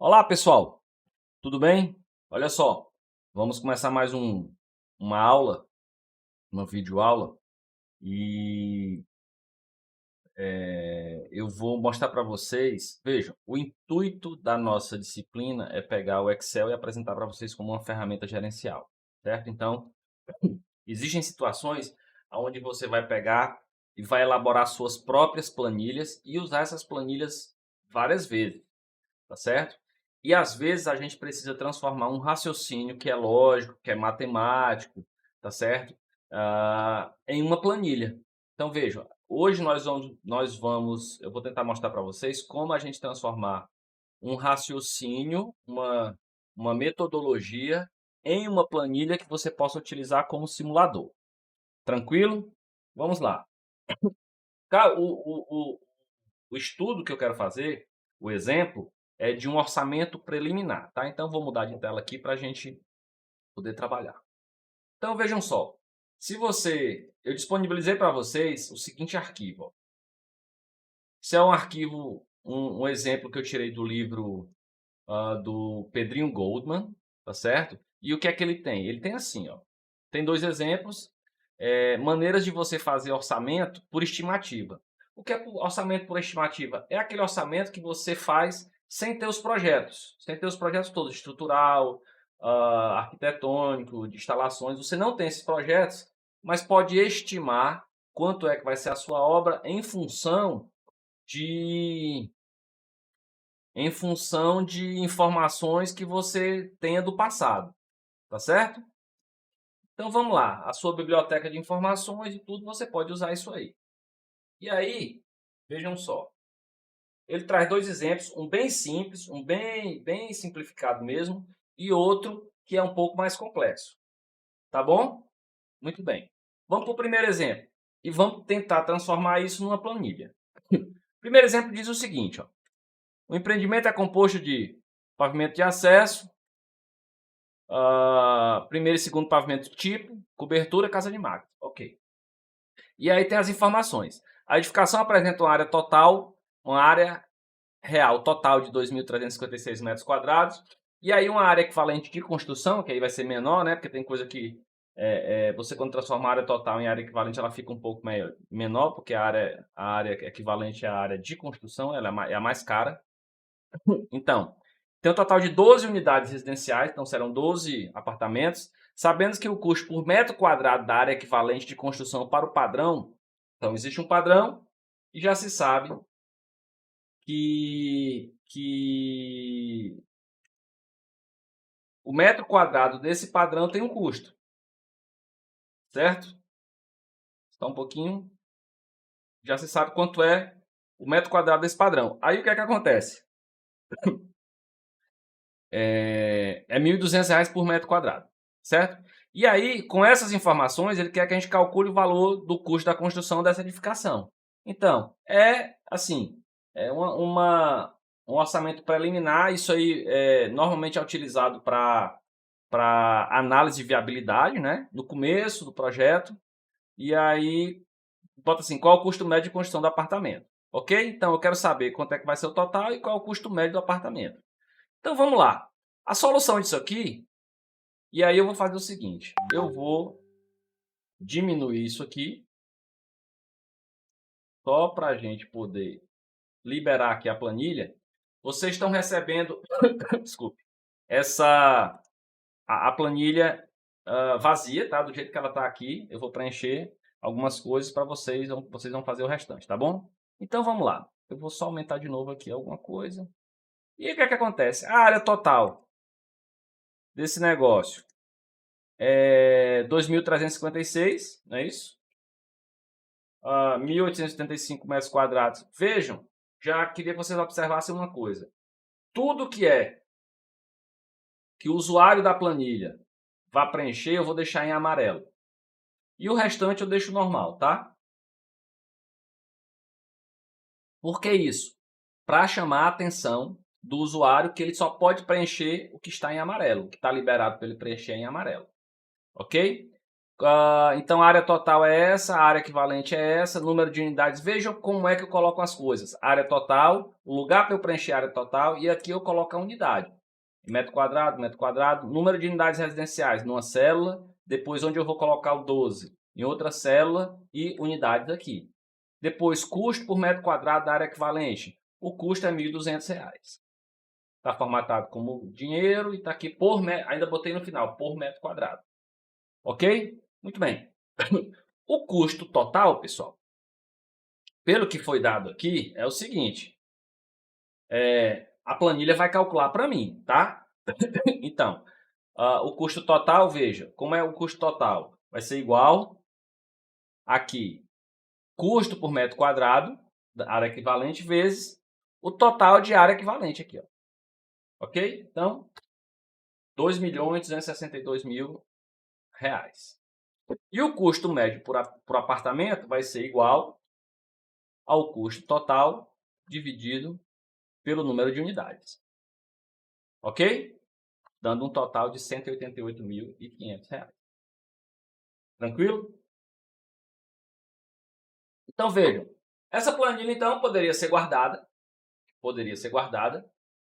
Olá, pessoal, tudo bem? Olha só, vamos começar mais uma aula, uma videoaula, e eu vou mostrar para vocês. Vejam, o intuito da nossa disciplina é pegar o Excel e apresentar para vocês como uma ferramenta gerencial, certo? Então, existem situações onde você vai pegar e vai elaborar suas próprias planilhas e usar essas planilhas várias vezes. Tá certo? E às vezes a gente precisa transformar um raciocínio que é lógico, que é matemático, tá certo? Em uma planilha. Então veja, hoje eu vou tentar mostrar para vocês como a gente transformar um raciocínio, uma metodologia em uma planilha que você possa utilizar como simulador. Tranquilo? Vamos lá. O estudo que eu quero fazer, o exemplo, é de um orçamento preliminar, tá? Então, vou mudar de tela aqui para a gente poder trabalhar. Então, vejam só. Eu disponibilizei para vocês o seguinte arquivo. Ó. Esse é um arquivo, um exemplo que eu tirei do livro do Pedrinho Goldman, tá certo? E o que é que ele tem? Ele tem assim, ó. Tem dois exemplos, maneiras de você fazer orçamento por estimativa. O que é orçamento por estimativa? É aquele orçamento que você faz sem ter os projetos, sem ter os projetos todos, estrutural, arquitetônico, de instalações. Você não tem esses projetos, mas pode estimar quanto é que vai ser a sua obra de em função de informações que você tenha do passado, tá certo? Então vamos lá, a sua biblioteca de informações e tudo, você pode usar isso aí. E aí, vejam só, ele traz dois exemplos, um bem simples, um bem simplificado mesmo, e outro que é um pouco mais complexo. Tá bom? Muito bem. Vamos para o primeiro exemplo e vamos tentar transformar isso numa planilha. O primeiro exemplo diz o seguinte, ó, o empreendimento é composto de pavimento de acesso, primeiro e segundo pavimento tipo, cobertura, casa de máquinas. Ok. E aí tem as informações. A edificação apresenta uma área real total de 2.356 metros quadrados. E aí uma área equivalente de construção, que aí vai ser menor, né? Porque tem coisa que você quando transforma a área total em área equivalente, ela fica um pouco menor, porque a área equivalente à área de construção, ela é a mais cara. Então, tem um total de 12 unidades residenciais, então serão 12 apartamentos, sabendo que o custo por metro quadrado da área equivalente de construção para o padrão, então existe um padrão e já se sabe que o metro quadrado desse padrão tem um custo, certo? Então um pouquinho, já se sabe quanto é o metro quadrado desse padrão. Aí o que é que acontece? É R$ 1.200 por metro quadrado, certo? E aí, com essas informações, ele quer que a gente calcule o valor do custo da construção dessa edificação. Então, um orçamento preliminar, isso aí normalmente é utilizado para análise de viabilidade, né? No começo do projeto, e aí bota assim, qual é o custo médio de construção do apartamento, ok? Então, eu quero saber quanto é que vai ser o total e qual é o custo médio do apartamento. Então, vamos lá. A solução disso aqui, e aí eu vou fazer o seguinte, eu vou diminuir isso aqui, só para a gente poder liberar aqui a planilha. Vocês estão recebendo, desculpe, a planilha vazia, tá? Do jeito que ela está aqui, eu vou preencher algumas coisas para vocês vão fazer o restante, tá bom? Então vamos lá, eu vou só aumentar de novo aqui alguma coisa. E o que é que acontece? A área total desse negócio 2.356, não é isso? 1.875 metros quadrados. Vejam, já queria que vocês observassem uma coisa. Tudo que o usuário da planilha vá preencher, eu vou deixar em amarelo. E o restante eu deixo normal, tá? Por que isso? Para chamar a atenção do usuário que ele só pode preencher o que está em amarelo, o que está liberado para ele preencher em amarelo. Ok? Então a área total é essa, a área equivalente é essa, número de unidades. Vejam como é que eu coloco as coisas. Área total, o lugar para eu preencher a área total, e aqui eu coloco a unidade. Metro quadrado, número de unidades residenciais numa célula, depois onde eu vou colocar o 12 em outra célula e unidades aqui. Depois, custo por metro quadrado da área equivalente. O custo é R$ 1.200. Está formatado como dinheiro e está aqui por metro, ainda botei no final, por metro quadrado. Ok? Muito bem. O custo total, pessoal, pelo que foi dado aqui, é o seguinte. A planilha vai calcular para mim, tá? Então, o custo total, veja, como é o custo total? Vai ser igual aqui, custo por metro quadrado, da área equivalente, vezes o total de área equivalente aqui, ó. Ok? Então, R$ 2.262.000. E o custo médio por apartamento vai ser igual ao custo total dividido pelo número de unidades. Ok? Dando um total de R$ 188.500. Tranquilo? Então vejam, essa planilha então poderia ser guardada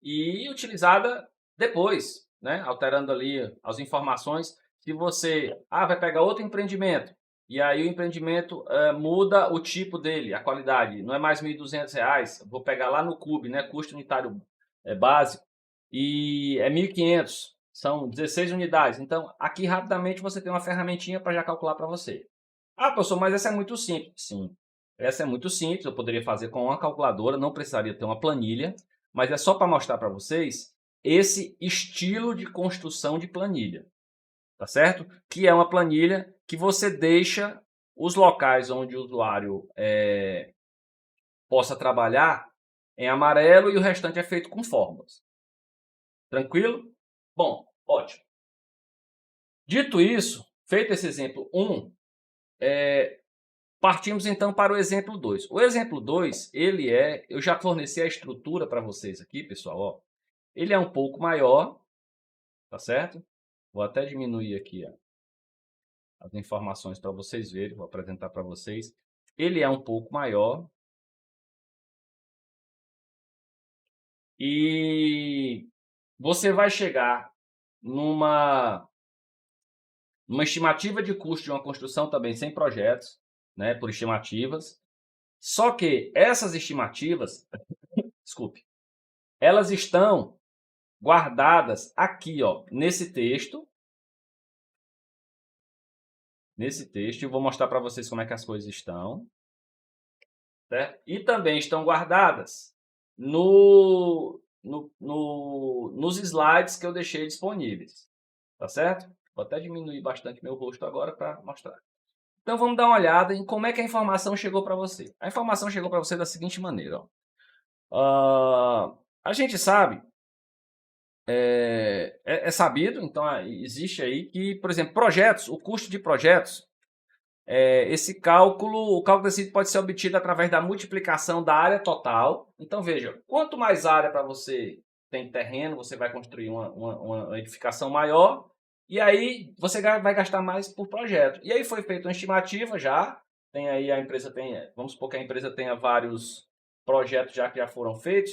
e utilizada depois, né? Alterando ali as informações. Se você vai pegar outro empreendimento e aí o empreendimento muda o tipo dele, a qualidade, não é mais R$ 1.200, vou pegar lá no CUB, né? Custo unitário básico, e é 1.500, são 16 unidades. Então aqui rapidamente você tem uma ferramentinha para já calcular para você. Professor, mas essa é muito simples. Sim, essa é muito simples, eu poderia fazer com uma calculadora, não precisaria ter uma planilha, mas é só para mostrar para vocês esse estilo de construção de planilha, tá certo? Que é uma planilha que você deixa os locais onde o usuário possa trabalhar em amarelo e o restante é feito com fórmulas. Tranquilo? Bom, ótimo. Dito isso, feito esse exemplo 1, partimos então para o exemplo 2. O exemplo 2, eu já forneci a estrutura para vocês aqui, pessoal, ó. Ele é um pouco maior, tá certo? Vou até diminuir aqui as informações para vocês verem, vou apresentar para vocês. Ele é um pouco maior e você vai chegar numa estimativa de custo de uma construção também sem projetos, né, por estimativas. Só que essas estimativas, desculpe, elas estão guardadas aqui, ó, nesse texto. Eu vou mostrar para vocês como é que as coisas estão. Certo? E também estão guardadas nos slides que eu deixei disponíveis. Tá certo? Vou até diminuir bastante meu rosto agora para mostrar. Então vamos dar uma olhada em como é que a informação chegou para você. A informação chegou para você da seguinte maneira. Ó. A gente sabe, é sabido, então existe aí que, por exemplo, projetos, o custo de projetos, o cálculo desse pode ser obtido através da multiplicação da área total. Então veja, quanto mais área para você tem terreno, você vai construir uma edificação maior, e aí você vai gastar mais por projeto. E aí foi feita uma estimativa já, tem aí vamos supor que a empresa tenha vários projetos que já foram feitos,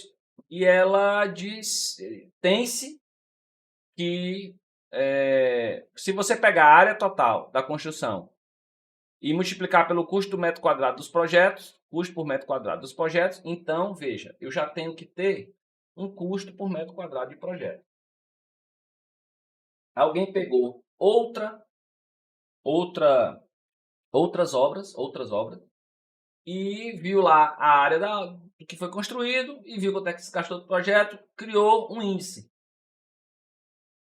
e ela tem-se que, se você pegar a área total da construção e multiplicar pelo custo do metro quadrado dos projetos, custo por metro quadrado dos projetos, então, veja, eu já tenho que ter um custo por metro quadrado de projeto. Alguém pegou outras obras, e viu lá a área do que foi construído, e viu quanto é que se gastou do projeto, criou um índice.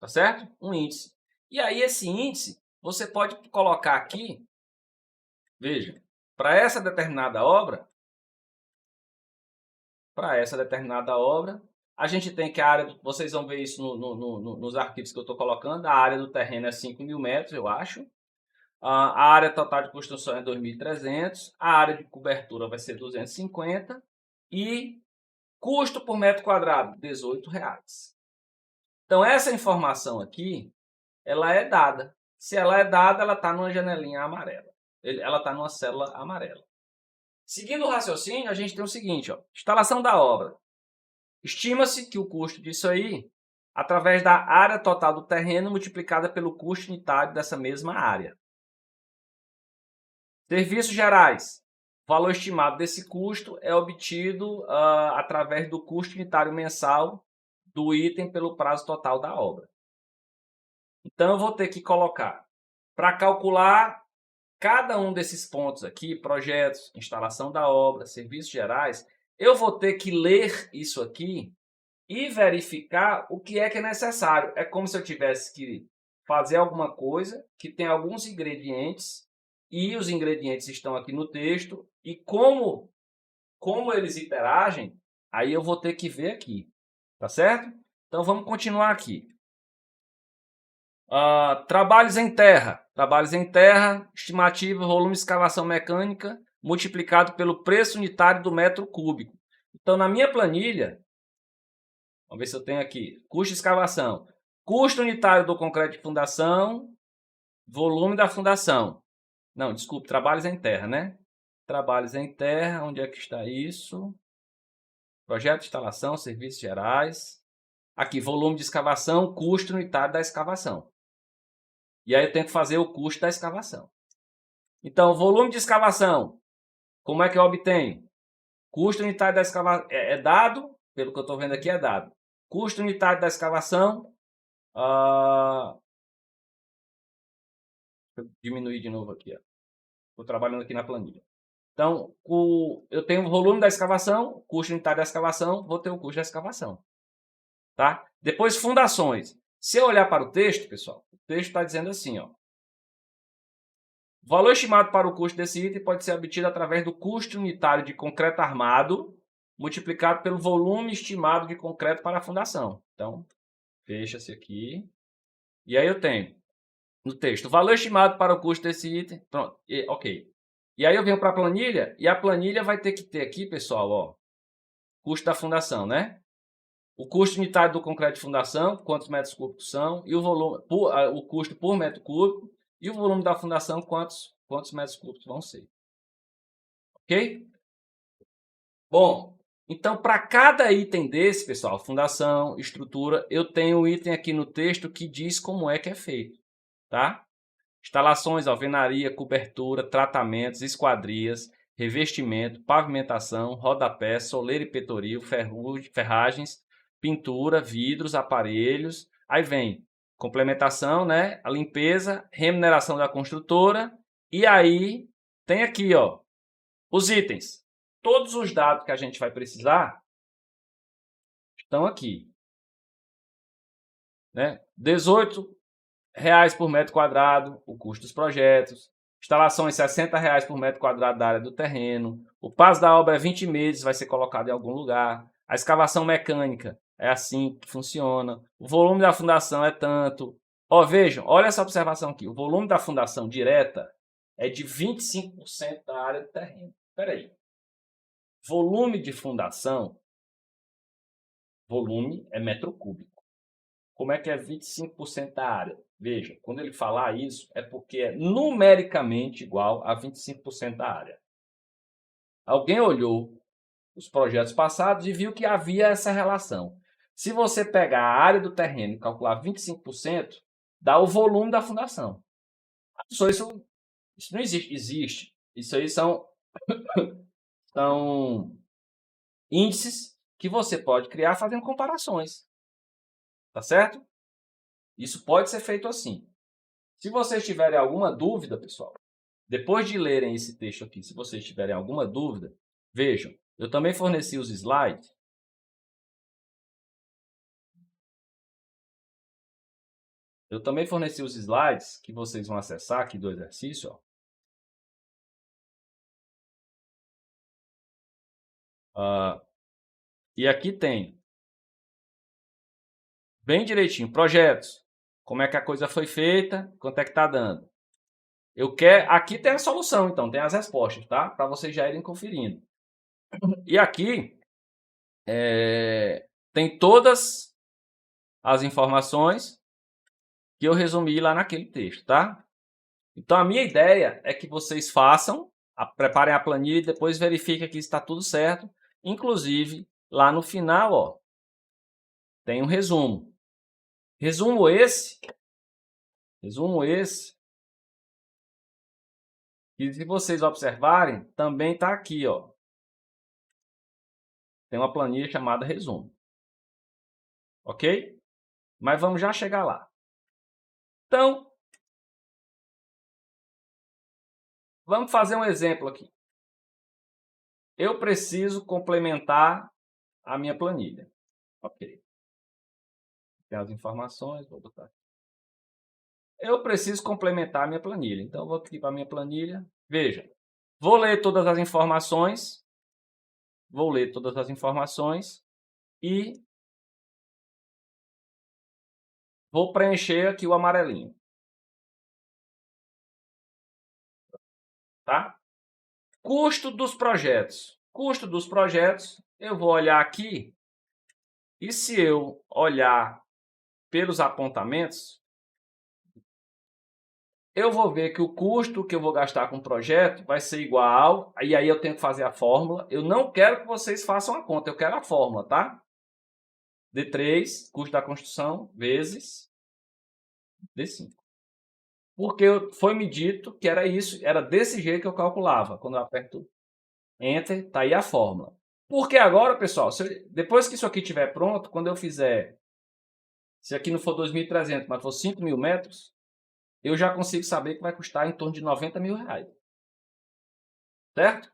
Tá certo? Um índice. E aí esse índice, você pode colocar aqui, veja, para essa determinada obra, a gente tem que a área, vocês vão ver isso nos arquivos que eu estou colocando, a área do terreno é 5.000 metros, eu acho. A área total de construção é 2.300, a área de cobertura vai ser 250 e custo por metro quadrado, R$18. Então essa informação aqui, ela é dada. Se ela é dada, ela está numa janelinha amarela. Ela está numa célula amarela. Seguindo o raciocínio, a gente tem o seguinte, ó, instalação da obra. Estima-se que o custo disso aí, através da área total do terreno multiplicada pelo custo unitário dessa mesma área. Serviços gerais. O valor estimado desse custo é obtido através do custo unitário mensal do item pelo prazo total da obra. Então, eu vou ter que colocar, para calcular cada um desses pontos aqui, projetos, instalação da obra, serviços gerais, eu vou ter que ler isso aqui e verificar o que é necessário. É como se eu tivesse que fazer alguma coisa que tem alguns ingredientes e os ingredientes estão aqui no texto e como eles interagem, aí eu vou ter que ver aqui, tá certo? Então vamos continuar aqui. Trabalhos em terra. Trabalhos em terra, estimativa, volume de escavação mecânica multiplicado pelo preço unitário do metro cúbico. Então, na minha planilha, vamos ver se eu tenho aqui, custo de escavação, custo unitário do concreto de fundação, volume da fundação. Não, desculpe, trabalhos em terra, né? Trabalhos em terra, onde é que está isso? Projeto de instalação, serviços gerais. Aqui, volume de escavação, custo unitário da escavação. E aí eu tenho que fazer o custo da escavação. Então, volume de escavação, como é que eu obtenho? Custo unitário da escavação é dado, pelo que eu estou vendo aqui é dado. Custo unitário da escavação, deixa eu diminuir de novo aqui. Estou trabalhando aqui na planilha. Então, eu tenho o volume da escavação, custo unitário da escavação, vou ter o custo da escavação. Tá? Depois, fundações. Se eu olhar para o texto, pessoal, o texto está dizendo assim, ó. O valor estimado para o custo desse item pode ser obtido através do custo unitário de concreto armado multiplicado pelo volume estimado de concreto para a fundação. Então, fecha-se aqui. E aí eu tenho no texto o valor estimado para o custo desse item. Pronto, ok. E aí eu venho para a planilha e a planilha vai ter que ter aqui, pessoal, ó, custo da fundação, né? O custo unitário do concreto de fundação, quantos metros cúbicos são, e o volume, o custo por metro cúbico, e o volume da fundação, quantos metros cúbicos vão ser. Ok? Bom, então para cada item desse, pessoal, fundação, estrutura, eu tenho um item aqui no texto que diz como é que é feito. Tá? Instalações, alvenaria, cobertura, tratamentos, esquadrias, revestimento, pavimentação, rodapé, soleira e petoril, ferragens, pintura, vidros, aparelhos. Aí vem complementação, né? A limpeza, remuneração da construtora. E aí tem aqui, ó, os itens. Todos os dados que a gente vai precisar estão aqui. Né? R$18 por metro quadrado, o custo dos projetos. Instalações R$60 por metro quadrado da área do terreno. O prazo da obra é 20 meses, vai ser colocado em algum lugar. A escavação mecânica é assim que funciona. O volume da fundação é tanto. Ó, vejam, olha essa observação aqui. O volume da fundação direta é de 25% da área do terreno. Espera aí. Volume de fundação, volume é metro cúbico. Como é que é 25% da área? Veja, quando ele falar isso, é porque é numericamente igual a 25% da área. Alguém olhou os projetos passados e viu que havia essa relação. Se você pegar a área do terreno e calcular 25%, dá o volume da fundação. Só isso não existe. Existe. Isso aí são índices que você pode criar fazendo comparações. Tá certo? Isso pode ser feito assim. Se vocês tiverem alguma dúvida, pessoal, depois de lerem esse texto aqui, se vocês tiverem alguma dúvida, vejam, eu também forneci os slides. Eu também forneci os slides que vocês vão acessar aqui do exercício. Ó. E aqui tem bem direitinho, projetos, como é que a coisa foi feita, quanto é que está dando. Aqui tem a solução, então, tem as respostas, tá? Para vocês já irem conferindo. E aqui tem todas as informações que eu resumi lá naquele texto, tá? Então, a minha ideia é que vocês façam, preparem a planilha e depois verifiquem que está tudo certo. Inclusive, lá no final, ó, tem um resumo. Resumo esse, que se vocês observarem, também está aqui, ó. Tem uma planilha chamada resumo. Ok? Mas vamos já chegar lá. Então, vamos fazer um exemplo aqui. Eu preciso complementar a minha planilha. Ok. Tem as informações, vou botar aqui. Eu preciso complementar a minha planilha. Então, eu vou aqui para a minha planilha. Veja, vou ler todas as informações. E vou preencher aqui o amarelinho. Tá? Custo dos projetos. Custo dos projetos, eu vou olhar aqui. E se eu olhar pelos apontamentos, eu vou ver que o custo que eu vou gastar com o projeto vai ser igual, e aí eu tenho que fazer a fórmula. Eu não quero que vocês façam a conta, eu quero a fórmula, tá? D3, custo da construção, vezes D5. Porque foi me dito que era isso, era desse jeito que eu calculava. Quando eu aperto Enter, tá aí a fórmula. Porque agora, pessoal, depois que isso aqui estiver pronto, quando eu fizer, se aqui não for 2.300, mas for 5.000 metros, eu já consigo saber que vai custar em torno de 90 mil reais. Certo?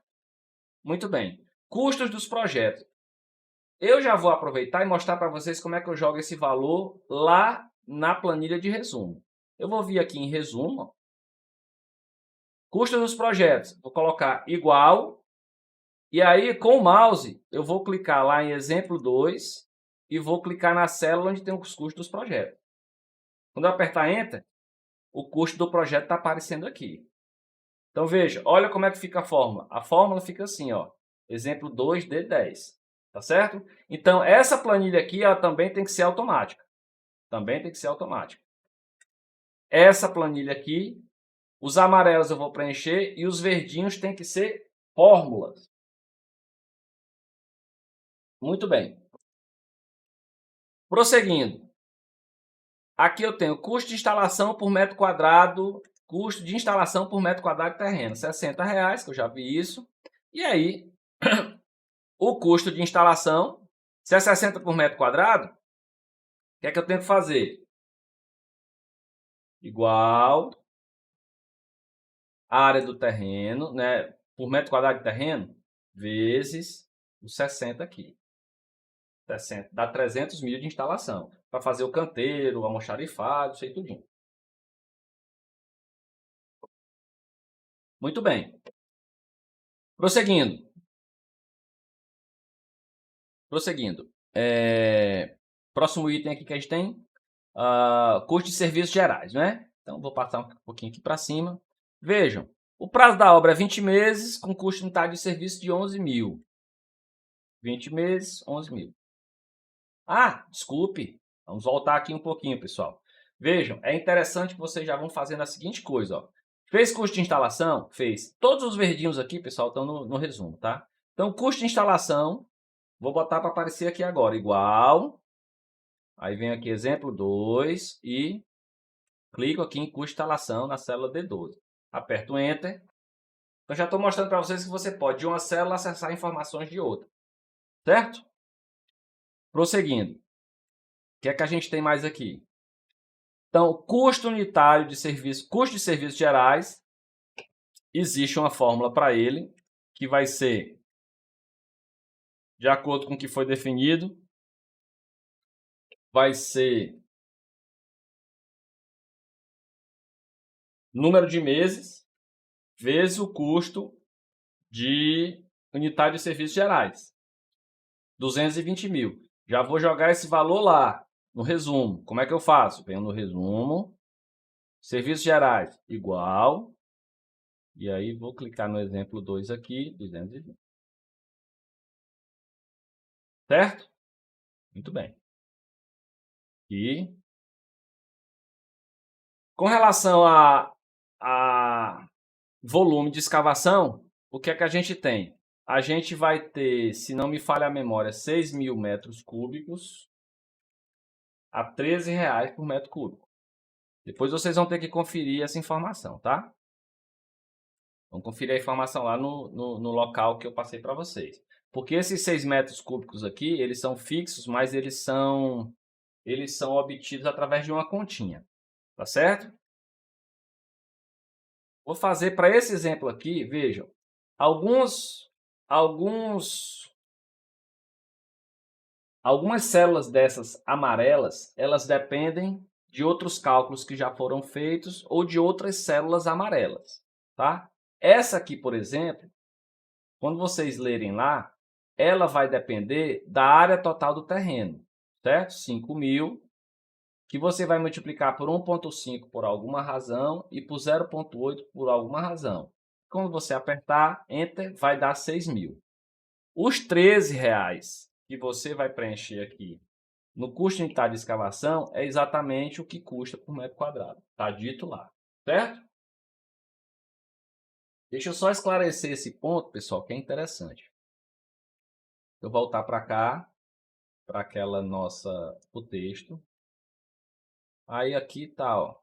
Muito bem. Custos dos projetos. Eu já vou aproveitar e mostrar para vocês como é que eu jogo esse valor lá na planilha de resumo. Eu vou vir aqui em resumo. Custos dos projetos. Vou colocar igual. E aí, com o mouse, eu vou clicar lá em exemplo 2 e vou clicar na célula onde tem os custos dos projetos. Quando eu apertar Enter, o custo do projeto está aparecendo aqui. Então, veja, olha como é que fica a fórmula. A fórmula fica assim, ó, exemplo 2 de 10. Tá certo? Então, essa planilha aqui ela também tem que ser automática. Essa planilha aqui, os amarelos eu vou preencher e os verdinhos tem que ser fórmulas. Muito bem. Prosseguindo. Aqui eu tenho custo de instalação por metro quadrado, custo de instalação por metro quadrado de terreno, R$60, que eu já vi isso. E aí, o custo de instalação, se é 60 por metro quadrado, o que é que eu tenho que fazer? Igual a área do terreno, né, por metro quadrado de terreno, vezes os 60 aqui. 60, dá 300 mil de instalação, para fazer o canteiro, o almoxarifado, isso aí tudinho. Muito bem. Prosseguindo. Próximo item aqui que a gente tem, custo de serviços gerais, né? Então, vou passar um pouquinho aqui para cima. Vejam, o prazo da obra é 20 meses, com custo unitário de serviço de 11 mil. 20 meses, 11 mil. Ah, desculpe. Vamos voltar aqui um pouquinho, pessoal. Vejam, é interessante que vocês já vão fazendo a seguinte coisa, ó. Fez custo de instalação? Fez. Todos os verdinhos aqui, pessoal, estão no resumo, tá? Então, custo de instalação, vou botar para aparecer aqui agora, igual. Aí vem aqui exemplo 2 e clico aqui em custo de instalação na célula D12. Aperto Enter. Eu já estou mostrando para vocês que você pode, de uma célula, acessar informações de outra. Certo? Prosseguindo. O que é que a gente tem mais aqui? Então, custo unitário de serviço, custo de serviços gerais, existe uma fórmula para ele, que vai ser, de acordo com o que foi definido, vai ser número de meses vezes o custo de unitário de serviços gerais. 220 mil. Já vou jogar esse valor lá, no resumo. Como é que eu faço? Venho no resumo, serviços gerais, igual. E aí vou clicar no exemplo 2 aqui, 220. Certo? Muito bem. E Com relação a volume de escavação, o que é que a gente tem? A gente vai ter, se não me falha a memória, 6.000 metros cúbicos a R$ 13 por metro cúbico. Depois vocês vão ter que conferir essa informação, tá? Vão conferir a informação lá no local que eu passei para vocês. Porque esses 6 metros cúbicos aqui, eles são fixos, mas eles são obtidos através de uma continha. Tá certo? Vou fazer para esse exemplo aqui, vejam, algumas células dessas amarelas, elas dependem de outros cálculos que já foram feitos ou de outras células amarelas, tá? Essa aqui, por exemplo, quando vocês lerem lá, ela vai depender da área total do terreno, certo? 5.000, que você vai multiplicar por 1,5 por alguma razão e por 0,8 por alguma razão. Quando você apertar Enter, vai dar 6.000. Os R$ 13 que você vai preencher aqui no custo unitário de escavação é exatamente o que custa por metro quadrado. Está dito lá, certo? Deixa eu só esclarecer esse ponto, pessoal, que é interessante. Eu vou voltar para cá, para aquela nossa, o texto. Aí aqui tá, ó.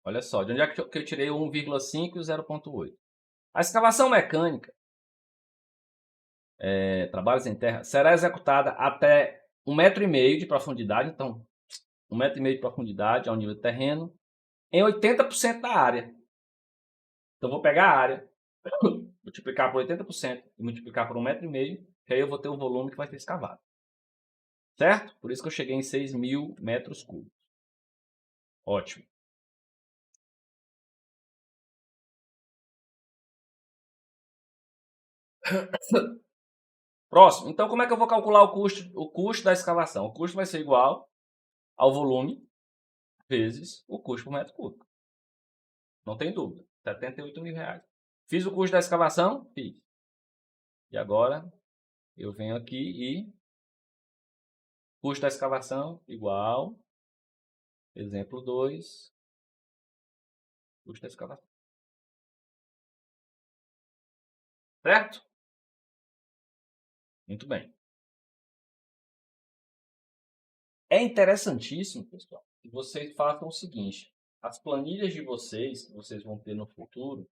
Olha só, de onde é que eu tirei o 1,5 e o 0,8? A escavação mecânica, trabalhos em terra, será executada até 1,5 m de profundidade, então 1,5 m de profundidade ao nível do terreno, em 80% da área. Então vou pegar a área, multiplicar por 80% e multiplicar por 1,5 m, que aí eu vou ter o volume que vai ser escavado. Certo? Por isso que eu cheguei em 6.000 metros cúbicos. Ótimo. Próximo. Então, como é que eu vou calcular o custo da escavação? O custo vai ser igual ao volume vezes o custo por metro cúbico. Não tem dúvida. R$ 78.000. Fiz o custo da escavação? Fiz. E agora eu venho aqui e custo da escavação igual, exemplo 2, custo da escavação. Certo? Muito bem. É interessantíssimo, pessoal, que vocês façam o seguinte. As planilhas de vocês, que vocês vão ter no futuro,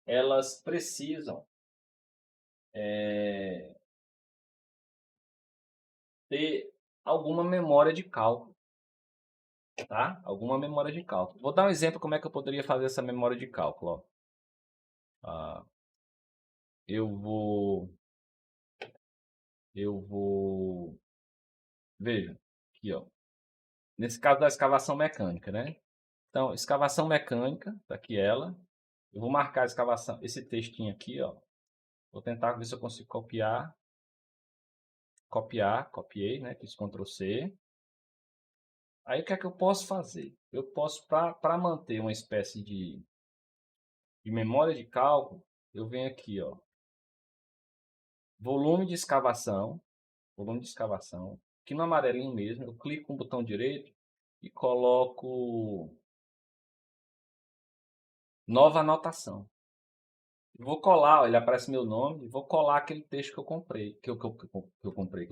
elas precisam ter alguma memória de cálculo, tá? Alguma memória de cálculo. Vou dar um exemplo como é que eu poderia fazer essa memória de cálculo. Ó. Ah, eu vou, veja, aqui, ó. Nesse caso da escavação mecânica, né? Então, escavação mecânica, tá aqui ela. Eu vou marcar a escavação, esse textinho aqui, ó. Vou tentar ver se eu consigo copiar. Copiei, né? Fiz Ctrl C. Aí o que é que eu posso fazer? Eu posso, para manter uma espécie de memória de cálculo, eu venho aqui, ó. Volume de escavação. Aqui no amarelinho mesmo, eu clico com o botão direito e coloco nova anotação. Vou colar, ó, ele aparece meu nome, vou colar aquele texto que eu comprei, que eu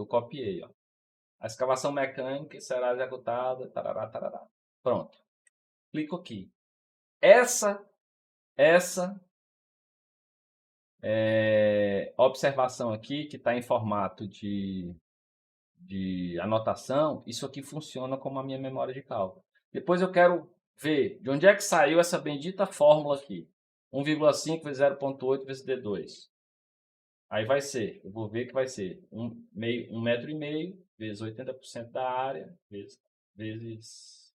copiei, ó. A escavação mecânica será executada, tarará, tarará. Pronto. Clico aqui. Essa observação aqui, que está em formato de anotação, isso aqui funciona como a minha memória de cálculo. Depois eu quero ver de onde é que saiu essa bendita fórmula aqui. 1,5 vezes 0,8 vezes D2. Aí vai ser, eu vou ver que vai ser 1,5 m vezes 80% da área, vezes vezes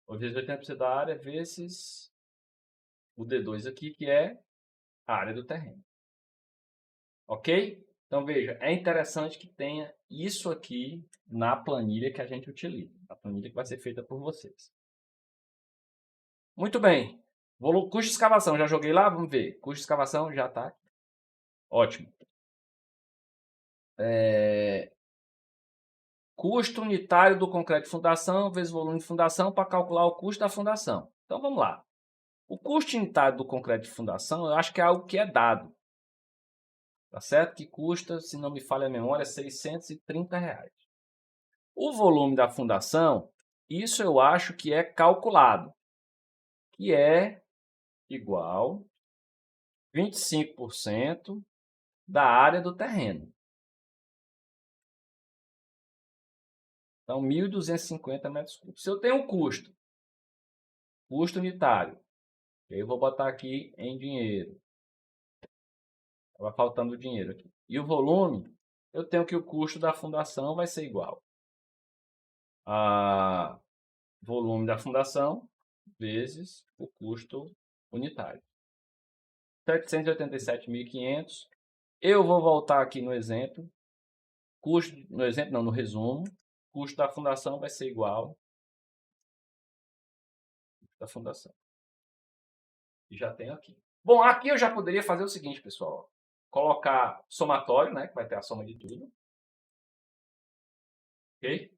80% da área, vezes o D2 aqui, que é a área do terreno. Ok? Então, veja, é interessante que tenha isso aqui na planilha que a gente utiliza. A planilha que vai ser feita por vocês. Muito bem. Custo de escavação, já joguei lá? Vamos ver. Custo de escavação já está aqui. Ótimo. custo unitário do concreto de fundação vezes volume de fundação para calcular o custo da fundação. Então, vamos lá. O custo unitário do concreto de fundação, eu acho que é algo que é dado. Tá certo? Que custa, se não me falha a memória, R$ 630. O volume da fundação, isso eu acho que é calculado, que é igual 25% da área do terreno. Então, 1.250 metros cúbicos. Se eu tenho um custo unitário, eu vou botar aqui em dinheiro. Estava faltando dinheiro aqui. E o volume, eu tenho que o custo da fundação vai ser igual a volume da fundação vezes o custo unitário. 787.500. Eu vou voltar aqui no exemplo. Custo, no exemplo não, no resumo. Custo da fundação vai ser igual da fundação. E já tenho aqui. Bom, aqui eu já poderia fazer o seguinte, pessoal. Colocar somatório, né, que vai ter a soma de tudo. Ok?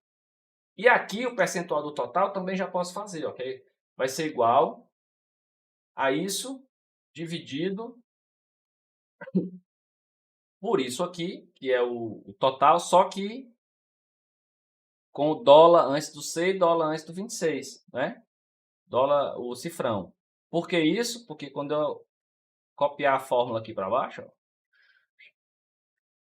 E aqui o percentual do total também já posso fazer, ok? Vai ser igual a isso dividido por isso aqui, que é o total, só que com o dólar antes do C e dólar antes do 26, né? Dólar, o cifrão. Por que isso? Porque quando eu copiar a fórmula aqui para baixo, ó,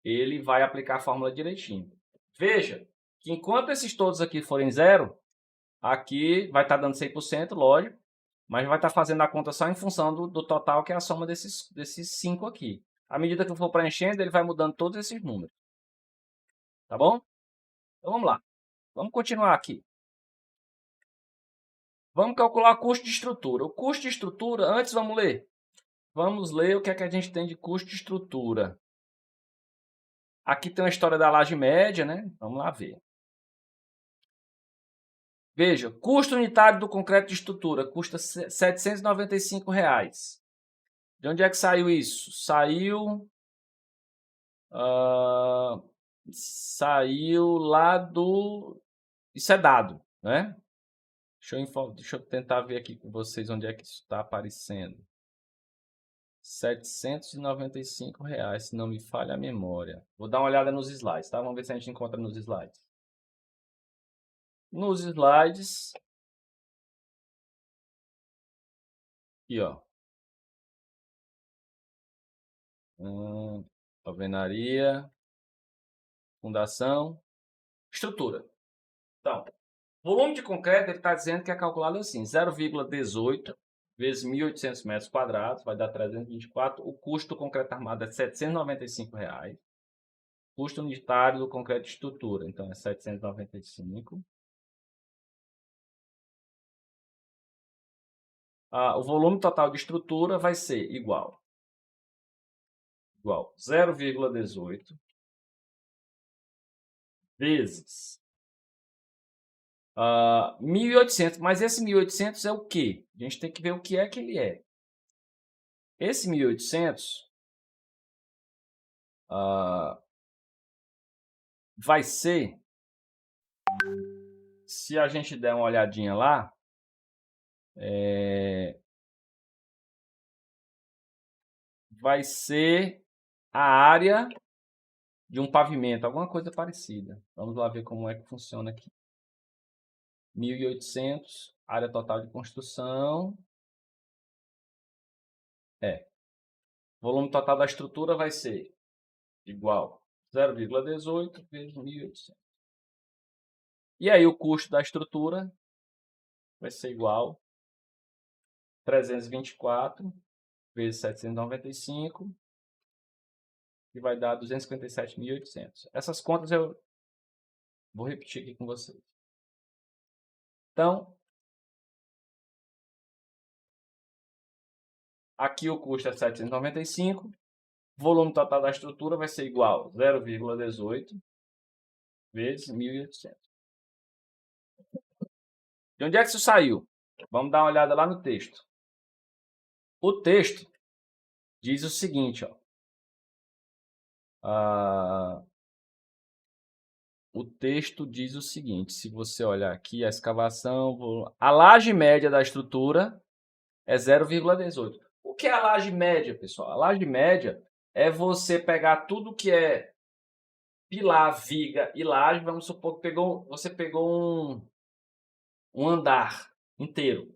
ele vai aplicar a fórmula direitinho. Veja que enquanto esses todos aqui forem zero, aqui vai estar dando 100%, lógico, mas vai estar fazendo a conta só em função do total, que é a soma desses 5 aqui. À medida que eu for preenchendo, ele vai mudando todos esses números. Tá bom? Então vamos lá. Vamos continuar aqui. Vamos calcular o custo de estrutura. O custo de estrutura, antes vamos ler. Vamos ler o que é que a gente tem de custo de estrutura. Aqui tem uma história da laje média, né? Vamos lá ver. Veja, custo unitário do concreto de estrutura custa R$ 795. De onde é que saiu isso? Saiu lá do... Isso é dado, né? Deixa eu tentar ver aqui com vocês onde é que isso está aparecendo. R$ 795, se não me falha a memória. Vou dar uma olhada nos slides, tá? Vamos ver se a gente encontra nos slides. Nos slides, aqui, ó. Alvenaria, fundação, estrutura. Então, volume de concreto, ele está dizendo que é calculado assim, 0,18 vezes 1.800 metros quadrados, vai dar 324. O custo do concreto armado é R$ 795. Custo unitário do concreto de estrutura, então é 795. O volume total de estrutura vai ser igual 0,18 vezes 1.800. Mas esse 1.800 é o quê? A gente tem que ver o que é que ele é. Esse 1.800 vai ser, se a gente der uma olhadinha lá, vai ser a área de um pavimento, alguma coisa parecida. Vamos lá ver como é que funciona aqui. 1.800, área total de construção. Volume total da estrutura vai ser igual 0,18 vezes 1.800. E aí o custo da estrutura vai ser igual 324 vezes 795, que vai dar 257.800. Essas contas eu vou repetir aqui com vocês. Então, aqui o custo é 795, volume total da estrutura vai ser igual a 0,18 vezes 1.800. De onde é que isso saiu? Vamos dar uma olhada lá no texto. O texto diz o seguinte, ó. o texto diz o seguinte, se você olhar aqui, a escavação, a laje média da estrutura é 0,18. O que é a laje média, pessoal? A laje média é você pegar tudo que é pilar, viga e laje, vamos supor que você pegou um andar inteiro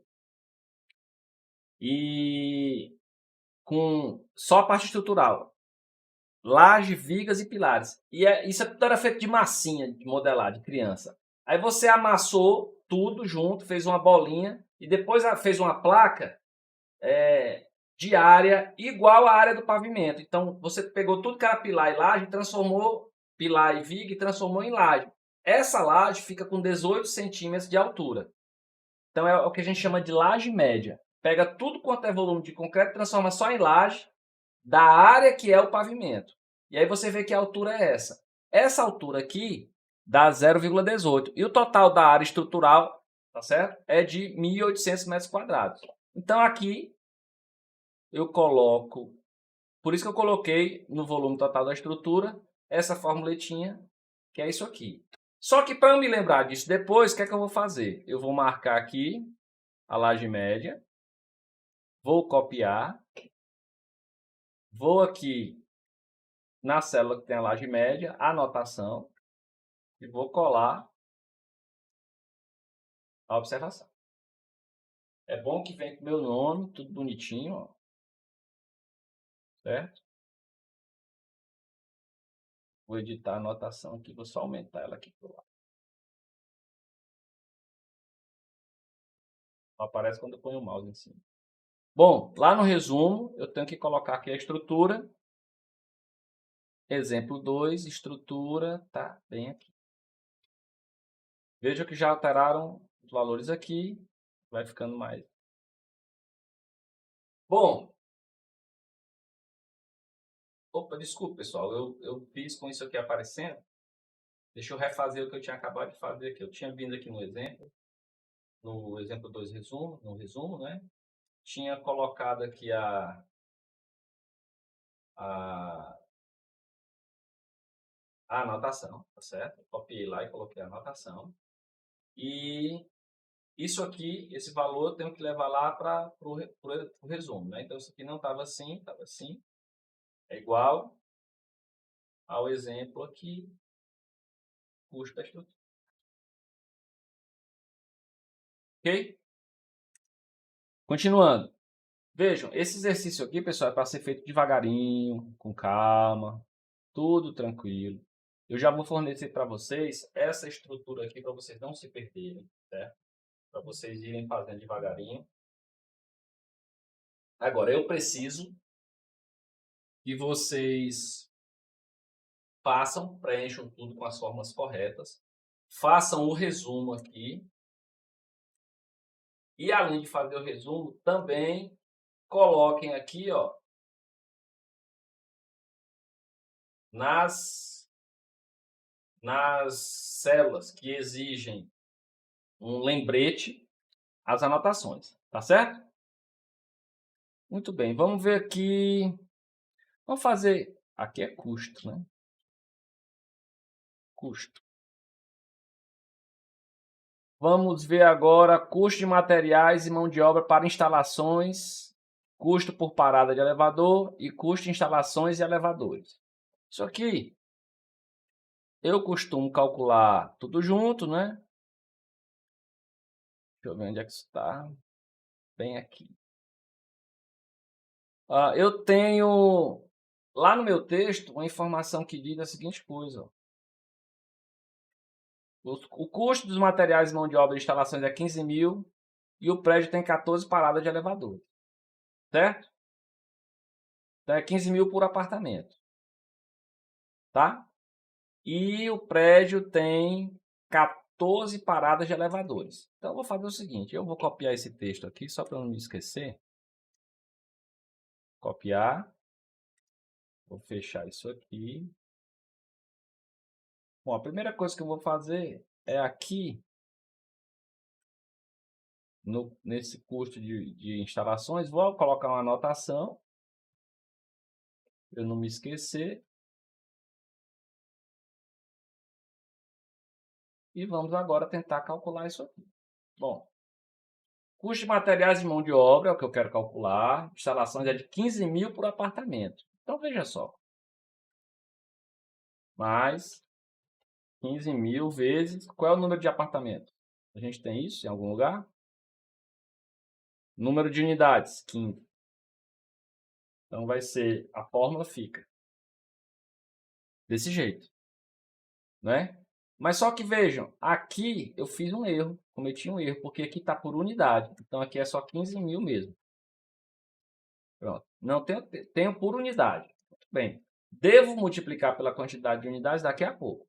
e com só a parte estrutural, laje, vigas e pilares. E isso tudo era feito de massinha, de modelar, de criança. Aí você amassou tudo junto, fez uma bolinha e depois fez uma placa de área igual à área do pavimento. Então você pegou tudo que era pilar e laje, transformou pilar e viga e transformou em laje. Essa laje fica com 18 centímetros de altura. Então é o que a gente chama de laje média. Pega tudo quanto é volume de concreto, transforma só em laje da área que é o pavimento. E aí você vê que a altura é essa. Essa altura aqui dá 0,18. E o total da área estrutural, tá certo? É de 1.800 metros quadrados. Então aqui eu coloco, por isso que eu coloquei no volume total da estrutura essa formuletinha, que é isso aqui. Só que para eu me lembrar disso depois, o que é que eu vou fazer? Eu vou marcar aqui a laje média, vou copiar, vou aqui na célula que tem a laje média, anotação, e vou colar a observação. É bom que vem com o meu nome, tudo bonitinho, ó, certo? Vou editar a anotação aqui, vou só aumentar ela aqui pro lado. Aparece quando eu ponho o mouse em cima. Bom, lá no resumo, eu tenho que colocar aqui a estrutura. Exemplo 2, estrutura, tá bem aqui. Veja que já alteraram os valores aqui, vai ficando mais. Bom, opa, desculpa pessoal, eu fiz com isso aqui aparecendo. Deixa eu refazer o que eu tinha acabado de fazer aqui. Eu tinha vindo aqui no exemplo 2 resumo, no resumo, né? Tinha colocado aqui a, a anotação, tá certo? Copiei lá e coloquei a anotação. E isso aqui, esse valor, eu tenho que levar lá para o resumo, né? Então, isso aqui não estava assim, estava assim. É igual ao exemplo aqui, custo da estrutura. Ok? Continuando. Vejam, esse exercício aqui, pessoal, é para ser feito devagarinho, com calma, tudo tranquilo. Eu já vou fornecer para vocês essa estrutura aqui para vocês não se perderem, certo? Para vocês irem fazendo devagarinho. Agora, eu preciso que vocês preencham tudo com as formas corretas, façam o resumo aqui. E além de fazer o resumo, também coloquem aqui, ó, nas células que exigem um lembrete, as anotações, tá certo? Muito bem, vamos ver aqui. Vamos fazer. Aqui é custo, né? Custo. Vamos ver agora custo de materiais e mão de obra para instalações, custo por parada de elevador e custo de instalações e elevadores. Isso aqui eu costumo calcular tudo junto, né? Deixa eu ver onde é que está. Bem aqui. Eu tenho lá no meu texto uma informação que diz a seguinte coisa. Ó. O custo dos materiais e mão de obra de instalações é 15 mil e o prédio tem 14 paradas de elevador. Certo? Então é 15 mil por apartamento. Tá? E o prédio tem 14 paradas de elevadores. Então eu vou fazer o seguinte, eu vou copiar esse texto aqui só para não me esquecer. Copiar. Vou fechar isso aqui. Bom, a primeira coisa que eu vou fazer é aqui, nesse custo de instalações, vou colocar uma anotação, para eu não me esquecer. E vamos agora tentar calcular isso aqui. Bom, custo de materiais e mão de obra é o que eu quero calcular. Instalações é de 15 mil por apartamento. Então, veja só. Mais 15 mil vezes... Qual é o número de apartamento? A gente tem isso em algum lugar? Número de unidades, 15. Então, vai ser... A fórmula fica desse jeito, né? Mas só que vejam, aqui eu fiz um erro, cometi um erro, porque aqui está por unidade. Então, aqui é só 15 mil mesmo. Pronto. Não tenho por unidade. Muito bem. Devo multiplicar pela quantidade de unidades daqui a pouco.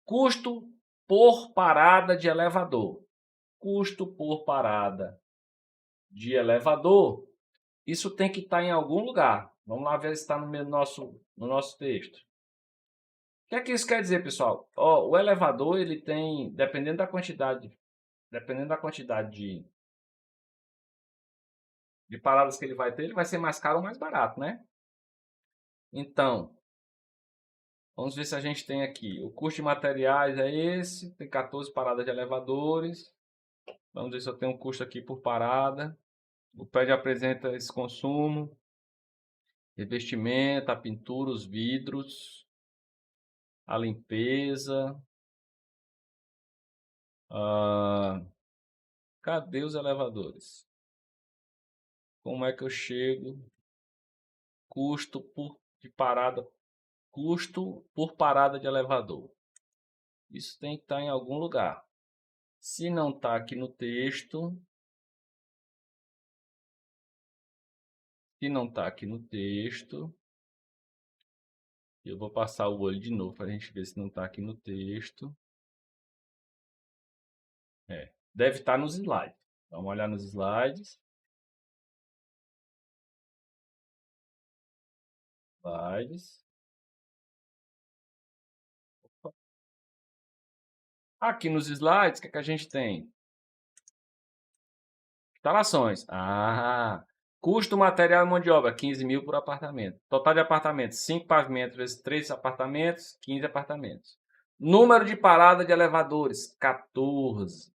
Custo por parada de elevador. Custo por parada de elevador. Isso tem que estar em algum lugar. Vamos lá ver se está no nosso texto. O que é que isso quer dizer, pessoal? Ó, o elevador, ele tem, dependendo da quantidade de paradas que ele vai ter, ele vai ser mais caro ou mais barato, né? Então, vamos ver se a gente tem aqui. O custo de materiais é esse. Tem 14 paradas de elevadores. Vamos ver se eu tenho um custo aqui por parada. O prédio apresenta esse consumo. Revestimento, a pintura, os vidros, a limpeza. Cadê os elevadores? Como é que eu chego? Custo por parada de elevador. Isso tem que estar em algum lugar. Se não está aqui no texto, eu vou passar o olho de novo para a gente ver se não está aqui no texto. Deve estar nos slides. Vamos olhar nos slides. Aqui nos slides, o que é que a gente tem? Instalações. Custo material e mão de obra, 15 mil por apartamento. Total de apartamentos, 5 pavimentos vezes 3 apartamentos, 15 apartamentos. Número de parada de elevadores, 14.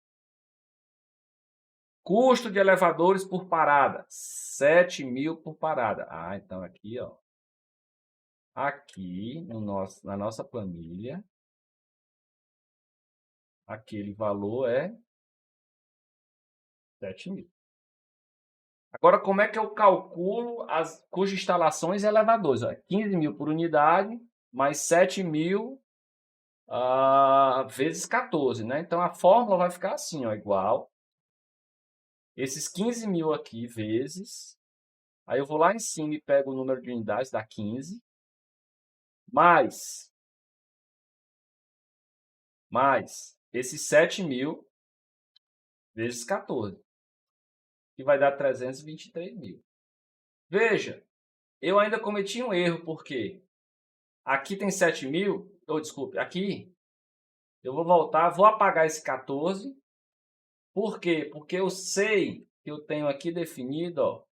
Custo de elevadores por parada, 7 mil por parada. Então aqui, ó. Aqui na nossa planilha, aquele valor é 7 mil. Agora, como é que eu calculo as custos de instalações e elevadores? 15 mil por unidade, mais 7 mil vezes 14, né? Então, a fórmula vai ficar assim, ó, igual. Esses 15 mil aqui vezes... Aí eu vou lá em cima e pego o número de unidades, dá 15. Mais esses 7 mil vezes 14. Que vai dar 323 mil. Veja, eu ainda cometi um erro, porque aqui tem 7 mil, desculpe, aqui eu vou voltar, vou apagar esse 14. Por quê? Porque eu sei que eu tenho aqui definido, ó,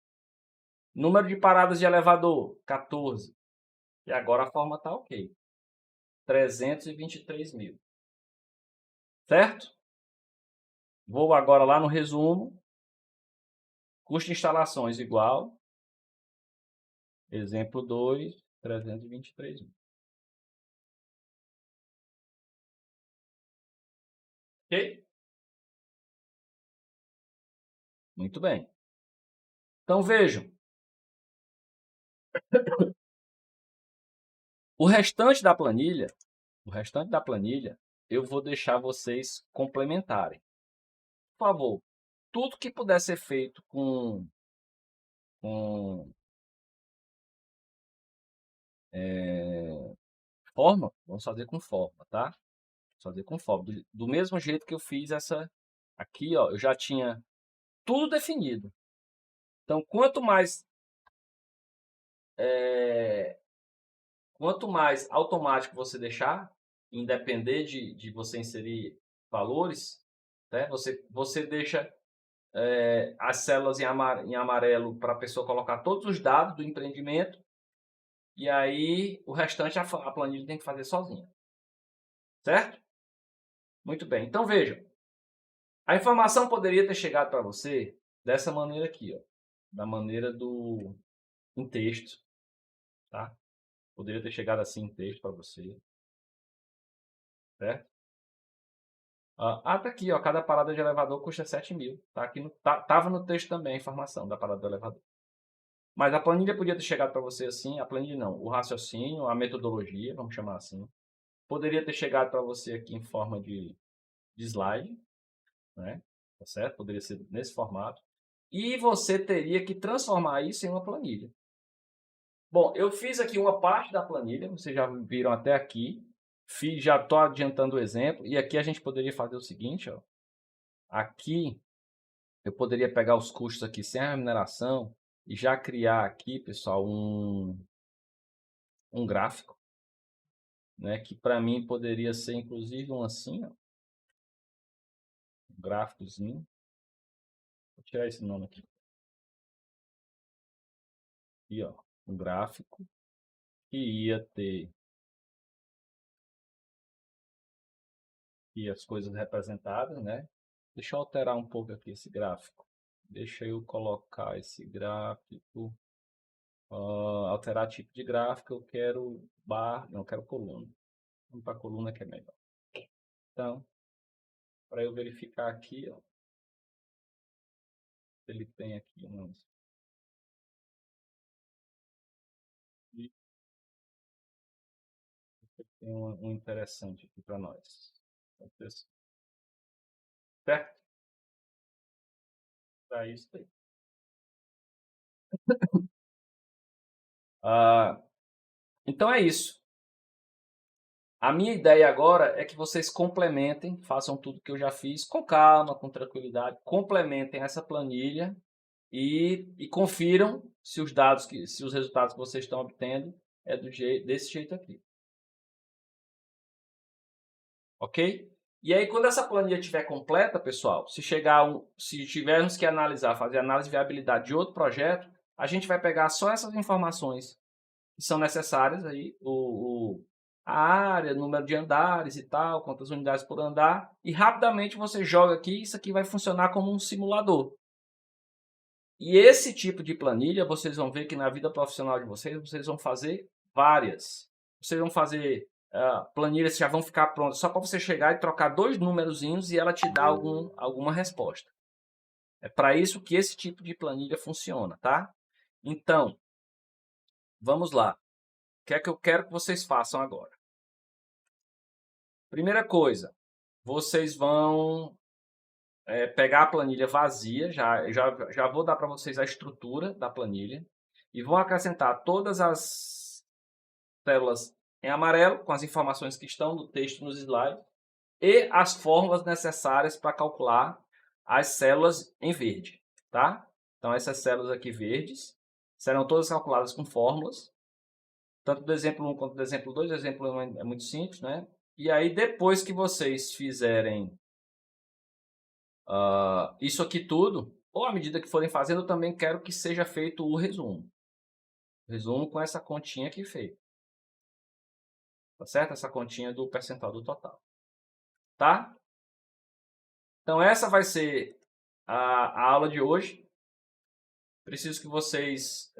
número de paradas de elevador, 14. E agora a forma está ok. 323 mil. Certo? Vou agora lá no resumo. Custo de instalações igual. Exemplo 2, 323 mil. Ok? Muito bem. Então vejam. O restante da planilha, eu vou deixar vocês complementarem. Por favor, tudo que puder ser feito com forma, vamos fazer com forma, tá? Vamos fazer com forma. Do mesmo jeito que eu fiz essa aqui, ó, eu já tinha tudo definido. Então, quanto mais automático você deixar, independer de você inserir valores, né? Você deixa as células em amarelo para a pessoa colocar todos os dados do empreendimento, e aí o restante a planilha tem que fazer sozinha. Certo? Muito bem. Então, vejam. A informação poderia ter chegado para você dessa maneira aqui, ó. Da maneira do... em texto, tá? Poderia ter chegado assim em texto para você, certo? Tá aqui, ó. Cada parada de elevador custa 7.000. Tá aqui tava no texto também a informação da parada do elevador. Mas a planilha podia ter chegado para você assim, a planilha não, o raciocínio, a metodologia, vamos chamar assim. Poderia ter chegado para você aqui em forma de slide, né? Tá certo? Poderia ser nesse formato. E você teria que transformar isso em uma planilha. Bom, eu fiz aqui uma parte da planilha, vocês já viram até aqui. Já estou adiantando o exemplo. E aqui a gente poderia fazer o seguinte, ó. Aqui eu poderia pegar os custos aqui sem a remuneração e já criar aqui, pessoal, um gráfico, né? Que para mim poderia ser inclusive um assim, ó. Um gráficozinho. Vou tirar esse nome aqui. Aqui, ó, um gráfico que ia ter aqui as coisas representadas, né? Deixa eu alterar um pouco aqui esse gráfico. Deixa eu colocar esse gráfico, alterar tipo de gráfico, eu quero bar, não, eu quero coluna. Vamos para a coluna que é melhor. Então, para eu verificar aqui, ó, ele tem aqui tem um interessante aqui para nós. Certo? Para isso aí. Então é isso. A minha ideia agora é que vocês complementem, façam tudo que eu já fiz, com calma, com tranquilidade, complementem essa planilha e confiram se os dados, se os resultados que vocês estão obtendo é desse jeito aqui. Ok? E aí, quando essa planilha estiver completa, pessoal, se tivermos que analisar, fazer análise de viabilidade de outro projeto, a gente vai pegar só essas informações que são necessárias aí, a área, número de andares e tal, quantas unidades por andar, e rapidamente você joga aqui, isso aqui vai funcionar como um simulador. E esse tipo de planilha, vocês vão ver que na vida profissional de vocês vão fazer várias. Vocês vão fazer planilhas que já vão ficar prontas, só para você chegar e trocar dois númerozinhos e ela te dá alguma resposta. É para isso que esse tipo de planilha funciona, tá? Então, vamos lá. O que é que eu quero que vocês façam agora? Primeira coisa, vocês vão pegar a planilha vazia, já vou dar para vocês a estrutura da planilha, e vão acrescentar todas as células em amarelo, com as informações que estão no texto nos slides, e as fórmulas necessárias para calcular as células em verde, tá? Então essas células aqui verdes serão todas calculadas com fórmulas, tanto do exemplo 1 quanto do exemplo 2, o exemplo 1 é muito simples, né? E aí depois que vocês fizerem isso aqui tudo, ou à medida que forem fazendo, eu também quero que seja feito o resumo. Resumo com essa continha aqui feita. Tá certo? Essa continha do percentual do total. Tá? Então essa vai ser a aula de hoje. Preciso que vocês,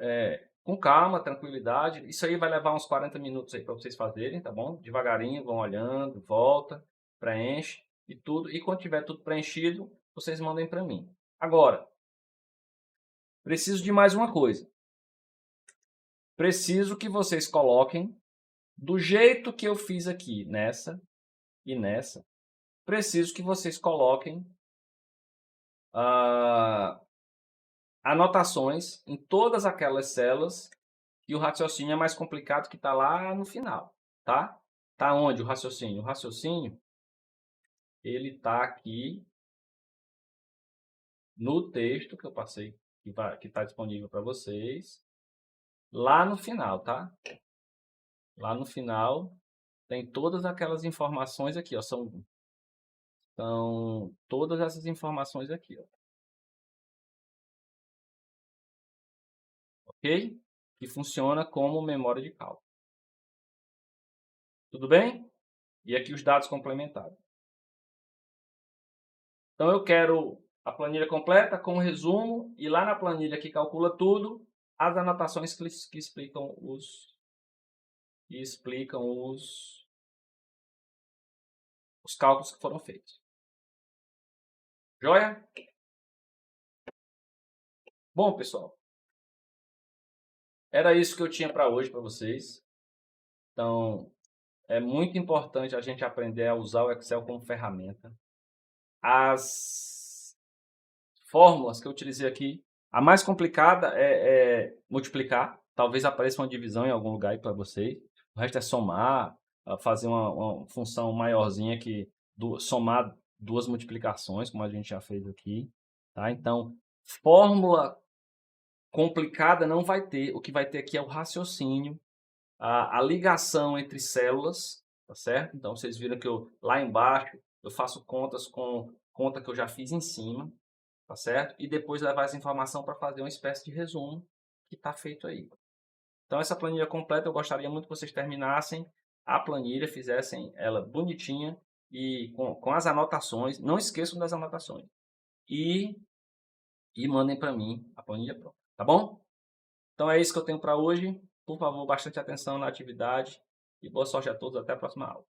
com calma, tranquilidade, isso aí vai levar uns 40 minutos aí para vocês fazerem, tá bom? Devagarinho, vão olhando, volta, preenche e tudo. E quando tiver tudo preenchido, vocês mandem para mim. Agora, preciso de mais uma coisa. Preciso que vocês coloquem do jeito que eu fiz aqui, nessa e nessa. Preciso que vocês coloquem anotações em todas aquelas células e o raciocínio é mais complicado que está lá no final, tá? Tá onde o raciocínio? O raciocínio, ele está aqui no texto que eu passei, que está disponível para vocês, lá no final, tá? Lá no final tem todas aquelas informações aqui, ó, são todas essas informações aqui, ó. Ok? Que funciona como memória de cálculo. Tudo bem? E aqui os dados complementares. Então eu quero a planilha completa com o resumo e lá na planilha que calcula tudo, as anotações que explicam os cálculos que foram feitos. Joia? Bom, pessoal, era isso que eu tinha para hoje para vocês. Então, é muito importante a gente aprender a usar o Excel como ferramenta. As fórmulas que eu utilizei aqui, a mais complicada é multiplicar. Talvez apareça uma divisão em algum lugar aí para vocês. O resto é somar, fazer uma função maiorzinha que somar duas multiplicações, como a gente já fez aqui. Tá? Então, fórmula complicada não vai ter. O que vai ter aqui é o raciocínio, a ligação entre células, tá certo? Então, vocês viram que lá embaixo eu faço contas com conta que eu já fiz em cima, tá certo? E depois levar essa informação para fazer uma espécie de resumo que está feito aí. Então, essa planilha completa, eu gostaria muito que vocês terminassem a planilha, fizessem ela bonitinha e com as anotações. Não esqueçam das anotações. E mandem para mim a planilha pronta, tá bom? Então é isso que eu tenho para hoje. Por favor, bastante atenção na atividade e boa sorte a todos. Até a próxima aula.